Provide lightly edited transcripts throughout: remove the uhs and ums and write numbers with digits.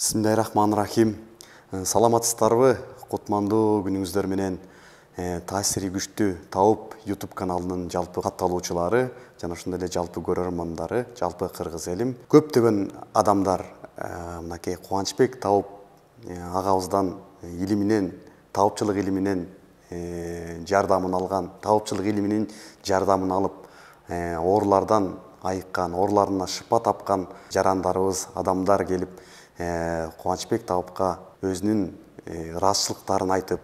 Бисмиллахиррахманиррахим. Саламатсыздарбы? Кутмандуу күнүңүздөр менен таасири күчтүү Тауып YouTube каналынын жалпы катталуучулары жана ошондой эле жалпы көрөрмандары, жалпы кыргыз элим. Көптөгөн адамдар мынакей Кубанычбек Тауып агабыздан илиминен, таапчылык илиминен жардамын алган, таапчылык илиминин жардамын алып, оорулардан айыккан, ооруларына шыпа тапкан жарандарыбыз, адамдар келип Кубанычбек Тауыпка өзүнүн ыраазычылыктарын айтып,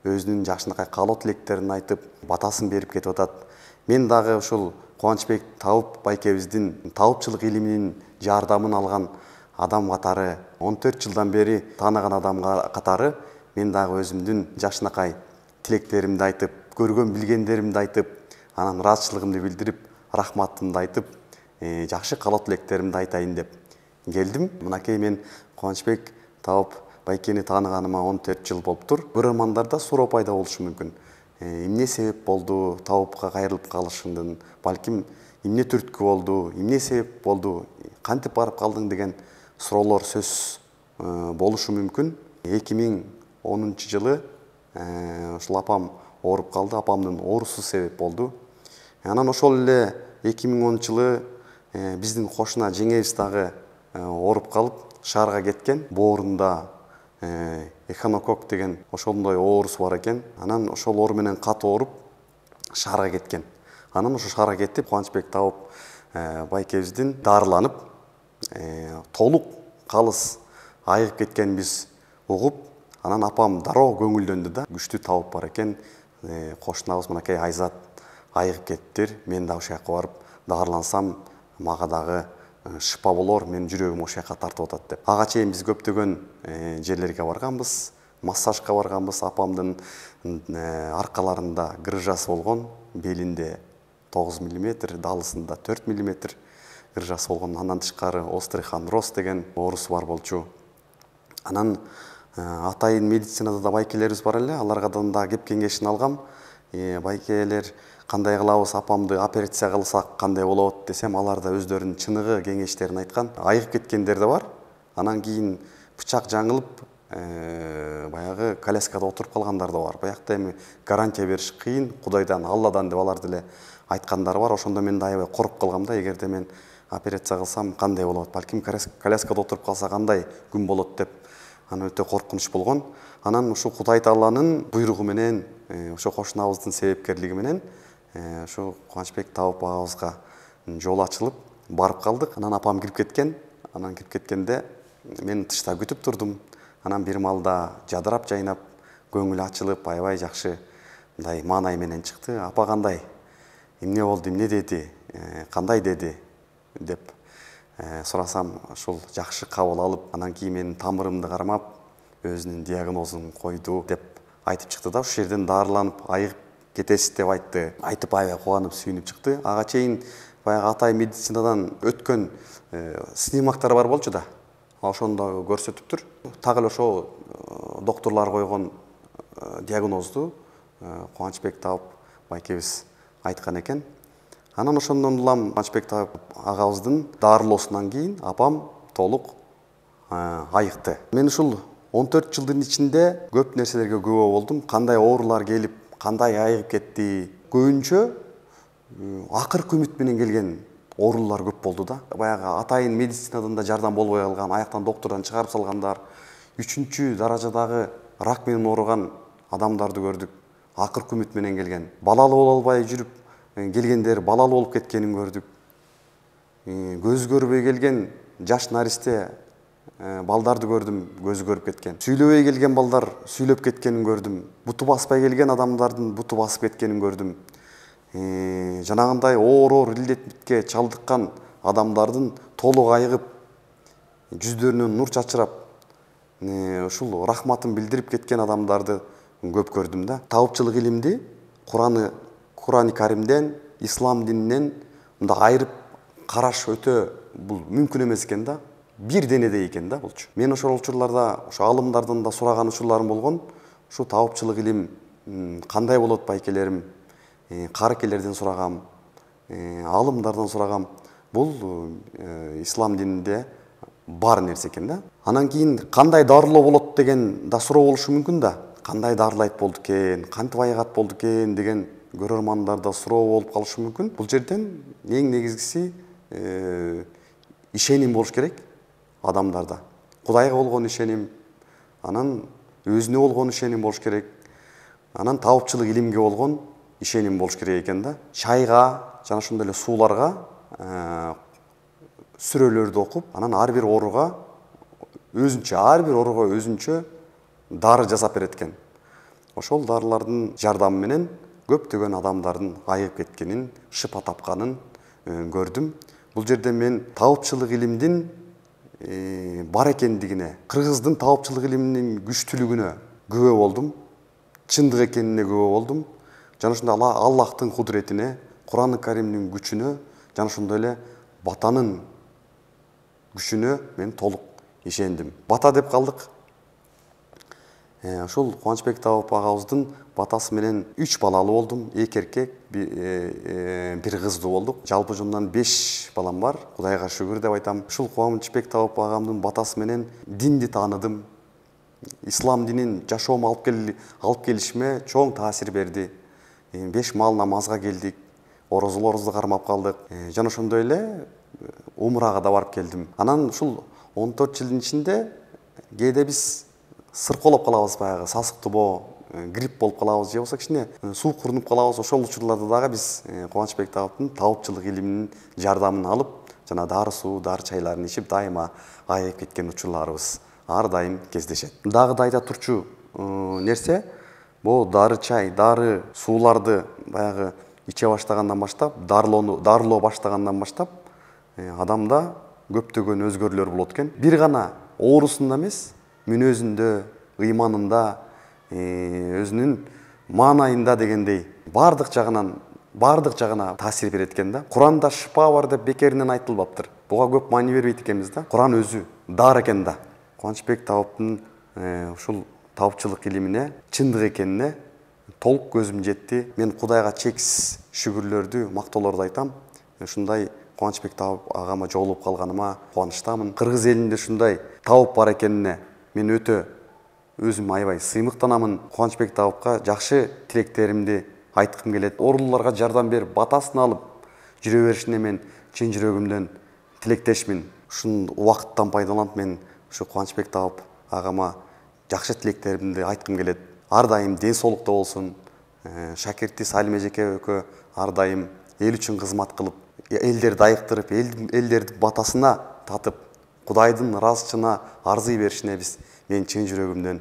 өзүнүн жакшынакай каалоо тилектерин айтып, батасын берип кетип атат. Мен дагы ушул Кубанычбек Тауып байкебиздин таапчылык илиминин жардамын алган адам катары, 14 жылдан бери тааныган адам катары мен дагы өзүмдүн жакшынакай тилектеримди айтып, көргөн билгендеримди айтып, анан ыраазычылыгымды билдирип, рахматымды айтып, жакшы каалоо тилектеримди айтайын деп келдим. Мынакей мен Кубанычбек Тауып байкени тааныганыма 14 жыл болуптур. Көрөрмандарда суроо пайда болушу мүмкүн. Эмне себеп болду Тауыпка кайрылып калышыңдын? Балким эмне түрткү болду? Эмне себеп болду? Кантип барып калдың деген суроолор сөзсүз болушу мүмкүн. 2010 жылы ушул апам ооруп калды. Апамдын оорусу себеп болду. Анан ошол эле 2010 жылы биздин кошуна жеңебиз дагы ооруп калып, шаарга кеткен. Боорунда эхинокок деген ошондой оорусу бар экен. Анан ошол оору менен катуу ооруп, шаарга кеткен. Анан ошо шаарга кетип, Кубанычбек Тауып байкебиздин дарыланып, толук калыс айыгып кеткенин биз угуп, анан апам дароо көңүлдөндү да. Күчтүү Тауып бар экен, кошунабыз мынакей Айзат айыгып кетиптир. Мен дагы ошол жака барып дарылансам, мага дагы шыпа болор, менин жүрөгүм ошол жака тартып атат деп. Ага чейин биз көптөгөн жерлерге барганбыз, массажга барганбыз. Апамдын аркаларында грыжасы болгон, белинде 9 мм, далысында 4 мм грыжасы болгон. Андан тышкары остеохондроз деген оорусу бар болчу. Анан атайын медицинада да байкелерибиз бар эле, аларгадан да кеп кеңешин алгам. Байкелер кандай кылабыз, апамды операция кылсак кандай болот десем, алар да өздөрүнүн чыныгы кеңештерин айткан. Айыгып кеткендер да бар. Анан кийин бычак жаңылып, баягы коляскада отуруп калгандар да бар. Буякта эми гарантия бериш кыйын, Кудайдан, Алладан деп алар деле айткандар бар. Ошондо мен да аябай коруп калгам да, эгерде мен операция кылсам кандай болот, балким коляскада отуруп калса кандай күн болот деп. Анан өтө коркунуч болгон. Анан ушу Кудай Тааланын буйругу менен, ошо кошунабыздын себепкерлиги менен ушу Кубанычбек Тауып агабызга жол ачылып барып калдык. Анан апам кирип кеткен. Анан кирип кеткенде мен тышта күтүп турдум. Анан бир маалда жадырап жайнап, көңүл ачылып, аябай жакшы мындай маанай менен чыкты. Апа кандай? Эмне болду? Эмне деди? Кандай деди? деп сурасам, ушул жакшы кабыл алып, анан кийин менин тамырымды кармап, өзүнүн диагнозун койду деп айтып чыкты да. Ушул жерден дарыланып айыгып кетесиз деп айтты. Айтып аябай кубанып, сүйүнүп чыкты. Ага чейин баягы атай медицинадан өткөн снимактар бар болчу да. Ошондо көрсөтүптүр. Так эле ошо доктурлар койгон диагнозду Кубанычбек Тауып байкебиз айткан экен. Анан ошондон улам Кубанычбек Тауып агабыздын дарылоосунан кийин апам толук айыкты. Мен ушул 14 жылдын ичинде көп нерселерге күбө болдум. Кандай оорулар келип, кандай айыгып кетти. Көбүнчө акыркы үмүт менен келген оорулар көп болду да. Баягы атайын медицинадан да жардам болбой калган, аяктан доктурдан чыгарып салгандар, 3-чү даражадагы рак менен ооруган адамдарды көрдүк. Акыркы үмүт менен келген. Балалуу боло албай жүрүп келгендер балалуу болуп кеткенин көрдүк. Көзү көрбөй келген жаш наристе балдарды көрдүм, көзү көрүп кеткен. Сүйлөбөй келген балдар сүйлөп кеткенин көрдүм. Буту баспай келген адамдардын буту басып кеткенин көрдүм. Жанагындай оор илдетке чалдыккан адамдардын толук айыгып, жүздөрүнөн нур чачырап, ушул рахматын билдирип кеткен адамдарды көп көрдүм да. Таапчылык илимди Курани Каримден, ислам дининен мындай айырып караш өтө бул мүмкүн эмес экен да. Бир денедей экен да булчу. Мен ошол учурларда ошо алымдардан да сураган учурларым болгон. Ушу таапчылык илим кандай болот байкелерим? Карыкелерден сурагам, алымдардан сурагам. Бул ислам дининде бар нерсе экен да. Анан кийин кандай дарылоо болот деген да суроо болушу мүмкүн да. Кандай дарылайт болду экен, кантип айыгат болду экен деген көрөрмандарда суроо болуп калышы мүмкүн. Бул жерден эң негизгиси ишеним болуш керек адамдарда. Кудайга болгон ишеним, анан өзүнө болгон ишеним болуш керек. Анан таапчылык илимге болгон ишеним болуш керек экен да. Чайга жана ошондой эле сууларга сүрөлөрдү окуп, анан ар бир ооруга өзүнчө дары жасап берет экен. Ошол дарылардын жардамы менен көптөгөн адамдардын айыгып кеткенин, шыпа тапканын көрдүм. Бул жерде мен таапчылык илимдин бар экендигине, кыргыздын таапчылык илиминин күчтүүлүгүнө күбө болдум. Чындык экенине күбө болдум. Жана ошондой Аллахтын кудуретине, Куран-ы Каримдин күчүнө, жана ошондой эле батанын күчүнө мен толук ишендим. Бата деп калдык. Ошол Кубанычбек Тауып агабыздын батасы менен 3 балалуу болдум. 2 эркек, 1 кыздуу болдук. Жалпы жумдан 5 балам бар. Кудайга шүгүр деп айтам. Ушул Кубанычбек Тауып агамдын батасы менен динди тааныдым. Ислам динин жашоомо алып келишиме чоң таасир берди. 5 мал намазга келдик. Орозулорубузду кармап калдык. Жана ошондой эле умрага да барып келдим. Анан ушул 14 жылдын ичинде кээде биз сыркоолоп калабыз, баягы сасык тубоо, грипп болуп калабыз, же болбосо кичине суук курунуп калабыз. Ошол учурларда дагы биз Кубанычбек Тауыптын таапчылык илиминин жардамын алып, жана дары суу, дары чайларын ичип дайыма айыгып кеткен учурларыбыз ар дайым кездешет. Дагы да айта турчу нерсе, бул дары чай, дары сууларды баягы иче баштагандан баштап, дарылоо баштагандан баштап адамда көптөгөн өзгөрүүлөр болот экен. Бир гана оорусунда эмес, мүнөзүндө, ыйманында, өзүнүн маанайында дегендей бардык жагына таасир берет экен да. Куранда шыпа бар деп бекеринен айтылбаптыр. Буга көп маани бербейт экенбиз да. Куран өзү дары экен да. Кубанычбек Тауыптын ушул таапчылык илимине, чындык экенине толук көзүм жетти. Мен Кудайга чексиз шүгүрлөрдү, мактоолорду айтам. Ушундай Кубанычбек Тауып агама жолугуп калганыма кубанычтамын. Кыргыз элинде ушундай Тауып бар экенине мен өтө өзүм аябай сыймыктанамын. Кубанычбек Тауыпка жакшы тилектеримди айткым келет. Оорулууларга жардам берип, батасын алып жүрө беришине мен чын жүрөгүмдөн тилектешмин. Ушул убакыттан пайдаланып мен ушу Кубанычбек Тауып агама жакшы тилектеримди айткым келет. Ар дайым ден соолукта болсун. Шакирти Салим эжеке экөө ар дайым эл үчүн кызмат кылып, элдерди айыктырып, элдердин батасына татып, Кудайдын ыраазычына арзый беришине мен чын жүрөгүмдөн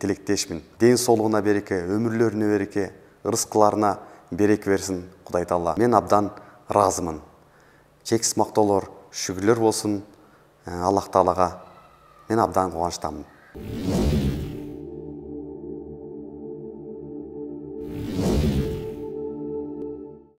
тилектешмин. Ден соолугуна береке, өмүрлөрүнө береке, ырыскыларына береке берсин Кудай Таала. Мен абдан ыраазымын. Чексиз мактоолор, шүгүрлөр болсун Аллах Таалага. Мен абдан кубанычтамын.